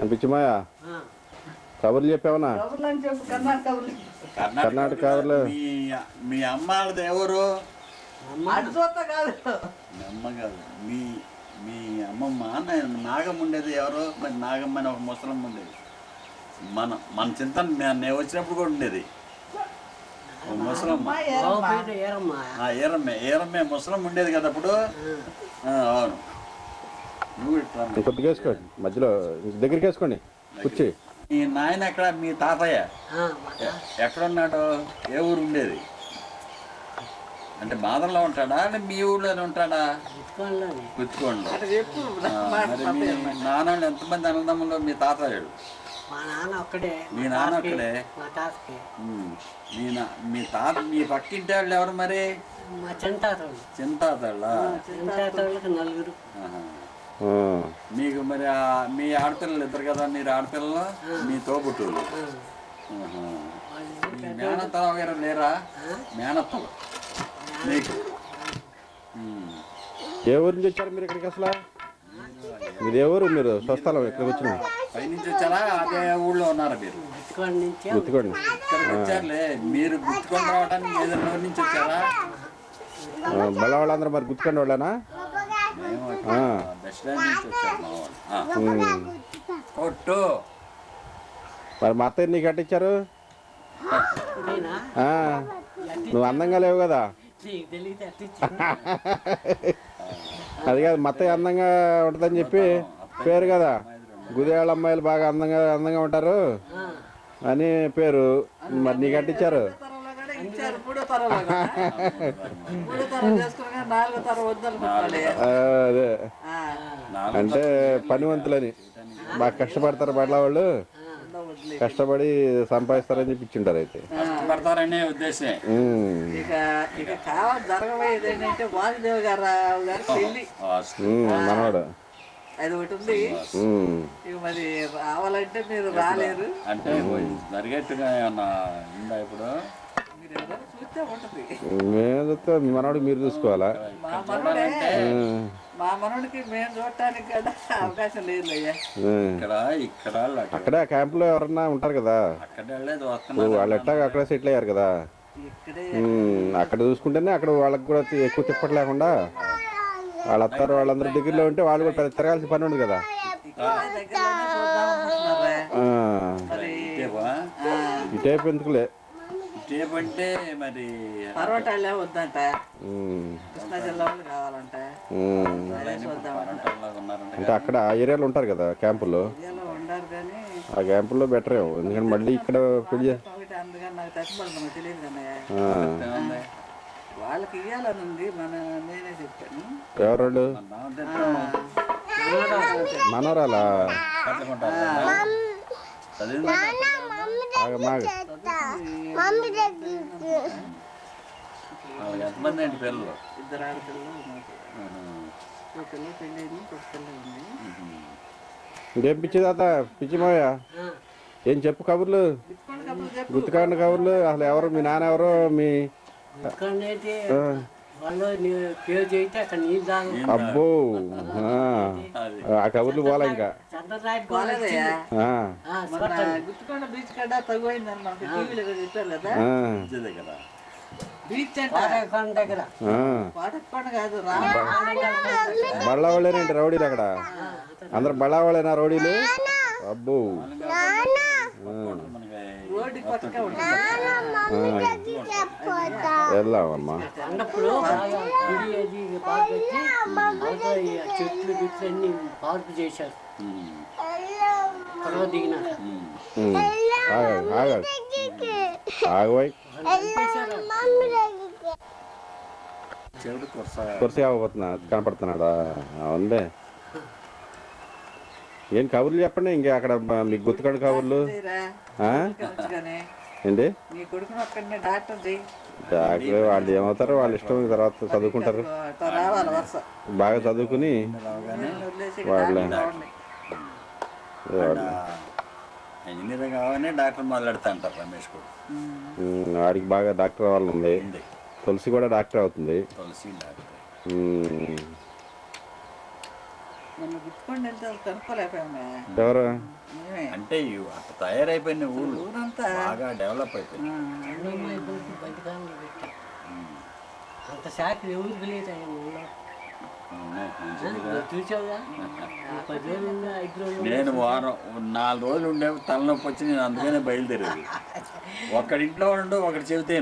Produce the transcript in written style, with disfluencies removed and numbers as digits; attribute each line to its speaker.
Speaker 1: అనిపించమాయా కబుర్లు చెప్పావనా? కర్ణాటక కబుర్లు.
Speaker 2: మీ అమ్మ వాళ్ళది ఎవరు?
Speaker 3: అమ్మ
Speaker 2: కాదు, మీ మీ అమ్మమ్మ నాగమ్మ ఉండేది ఎవరు? మరి నాగమ్మ అని ఒక ముసలమ్మ ఉండేది. మన చింత నేను వచ్చినప్పుడు కూడా ఉండేది ముసలమ్మ. ఏరమ్మే ముసలమ్మ ఉండేది కదా అప్పుడు. అవును.
Speaker 1: కొద్దిగా వేసుకోండి, మధ్యలో దగ్గరికి వేసుకోండి కూర్చి.
Speaker 2: మీ నాయన ఎక్కడ? మీ తాతయ్య ఎక్కడున్నాడు? ఏ ఊరు ఉండేది? అంటే బాధల్లో ఉంటాడా అంటే మీ ఊళ్ళోనే ఉంటాడా? గుర్తుకోండి. మరి మీ నాన్న ఎంతమంది అన్నదమ్ములు? మీ తాతయ్య మీ నాన్న ఒక్కడే. మీ పక్కింటి వాళ్ళు ఎవరు మరి? చింతాతళ్ళ. మీకు మరి మీ ఆడపిల్లలు ఇద్దరు కదా, మీరు ఆడపిల్లలు, మీ తోబుట్టులు. మీ మేనత్తలు వగేరా లేరా? మేనత్తలు మీకు.
Speaker 1: ఏ ఊరు నుంచి వచ్చారు మీరు ఇక్కడికి? అసలు మీరు ఏ ఊరు? మీరు స్వస్థలం ఇక్కడికి వచ్చిన
Speaker 2: పైనుంచి వచ్చారా? అదే ఊళ్ళో ఉన్నారా మీరు?
Speaker 1: గుర్తుకోండి.
Speaker 2: ఇక్కడికి వచ్చారులే. మీరు గుర్తుకొని రావడానికి ఏదైనా ఊరి నుంచి వచ్చారా?
Speaker 1: బల వాళ్ళందరూ మరి గుర్తుకోండి వాళ్ళనా?
Speaker 2: బెస్ట్ నుంచి వచ్చారు కొట్టు.
Speaker 1: మరి మా అత్తయ్య నీకు కట్టించారు? నువ్వు అందంగా లేవు కదా. అది కాదు, మా అత్తయ్య అందంగా ఉంటుందని చెప్పి పేరు కదా. గుదేళ్ళ అమ్మాయిలు బాగా అందంగా ఉంటారు అని పేరు. మరి నీకు కట్టించారు. అదే అంటే పనివంతులని బాగా కష్టపడతారు బట్ల వాళ్ళు, కష్టపడి సంపాదిస్తారని చెప్పి ఇచ్చింటారు. అయితే మనవాడు
Speaker 3: అది ఒకటి ఉంది. ఇక మరి రావాలంటే మీరు రాలేరు.
Speaker 2: అంటే జరిగేట్టుగా ఏమన్నా ఉందా ఇప్పుడు?
Speaker 1: మేము చూస్తే మనవాడికి మీరు చూసుకోవాలా?
Speaker 3: మా మనోడికి మేము చూడటానికి కదా అవకాశం లేదు అయ్యా.
Speaker 1: అక్కడే క్యాంపులో ఎవరన్నా ఉంటారు కదా, వాళ్ళు ఎట్లా అక్కడే సెటిల్ అయ్యారు కదా. అక్కడ చూసుకుంటేనే అక్కడ వాళ్ళకి కూడా ఎక్కువ తిప్పట్ లేకుండా వాళ్ళు వస్తారు. వాళ్ళందరూ దగ్గరలో ఉంటే వాళ్ళు కూడా పెద్ద తిరగాల్సిన పని ఉంది కదా. ఇటేపు ఎందుకులే.
Speaker 2: అంటే మరి
Speaker 3: పర్వటాలే వద్దంట, కృష్ణా జిల్లా వాళ్ళు కావాలంట.
Speaker 1: అంటే అక్కడ ఆ ఏరియాలో ఉంటారు కదా క్యాంపుల్లో.
Speaker 3: ఉండారు కానీ
Speaker 1: ఆ క్యాంపుల్లో బెటర్ ఏమో, ఎందుకంటే మళ్ళీ ఇక్కడ పెళ్లి
Speaker 3: అందుకని నాకు తట్టుపడదు తెలియదు కన్నయ్య. వాళ్ళకి ఇవ్వాలని ఉంది. నేనే చెప్పాను.
Speaker 1: ఎవరు? మనోరాలా?
Speaker 2: ఎంతమంది అండి పిల్లలు?
Speaker 3: ఇద్దరు ఆడపిల్లలు. ఒక పిల్ల పెళ్ళి అయింది, ఒక పిల్ల ఉంది.
Speaker 1: ఇంకేం పిచ్చి తాత? పిచ్చిమోయా ఏం చెప్పు కబుర్లు, గుర్తుకాండ కబుర్లు. అసలు ఎవరు మీ నాన్న? ఎవరు మీ? అబ్బో ఆ కబుర్లు పోలా ఇంకా.
Speaker 3: గుర్తుకొండ బీచ్ కాడ తగ్గిపోయిందని మనకి టీవీలో చెప్పారు కదా. బీచ్ అంటే కాదు,
Speaker 1: బళ్ళ వాళ్ళేనండి రౌడీలు అక్కడ. అందరు బళ్ళ వాళ్ళేనా రౌడీలు? అబ్బో వెళ్దామమ్మా.
Speaker 4: చెట్లు గిట్లు అన్ని పార్కు చేశారు.
Speaker 1: ఆగవాయి కుర్సీ అవ్వబోతున్నా కనపడుతున్నాడా? అవునులే. ఏం కబుర్లు చెప్పండి. ఇంకా అక్కడ మీకు గుర్తుకండి కబుర్లు ఏంటి? డాక్టర్ వాళ్ళు ఏమవుతారు, వాళ్ళ ఇష్టం. తర్వాత చదువుకుంటారు, బాగా చదువుకుని వాళ్ళ
Speaker 2: ఇంజనీరింగ్ కావాలని డాక్టర్ మొదలెడతా అంటారు రమేష్ కూడా.
Speaker 1: వాడికి బాగా డాక్టర్ అవ్వాలని ఉంది. తులసి కూడా డాక్టర్ అవుతుంది.
Speaker 2: తులసి డాక్టర్.
Speaker 3: మొన్న గుర్తుకొని వెళ్తే కనుక్కోలేకపోయామే
Speaker 1: ఎవరు
Speaker 3: మేమే
Speaker 2: అంటే అట్లా తయారైపోయిన ఊళ్ళు
Speaker 3: ఊరంతా
Speaker 2: బాగా డెవలప్ అయిపోయింది.
Speaker 4: బతికాలను పెట్టాం అంత శాఖ ఎవరికి లేదు ఆయన ఊళ్ళో.
Speaker 2: మంచిదిగా.
Speaker 4: చూసావుగా 10 రోజులు 5 రోజులు
Speaker 2: నేను వారం 4 రోజులు ఉండే తలనొప్పి వచ్చి నేను అందుకనే బయలుదేరేది. ఒకడింట్లో ఉండు ఒకటి చెబితే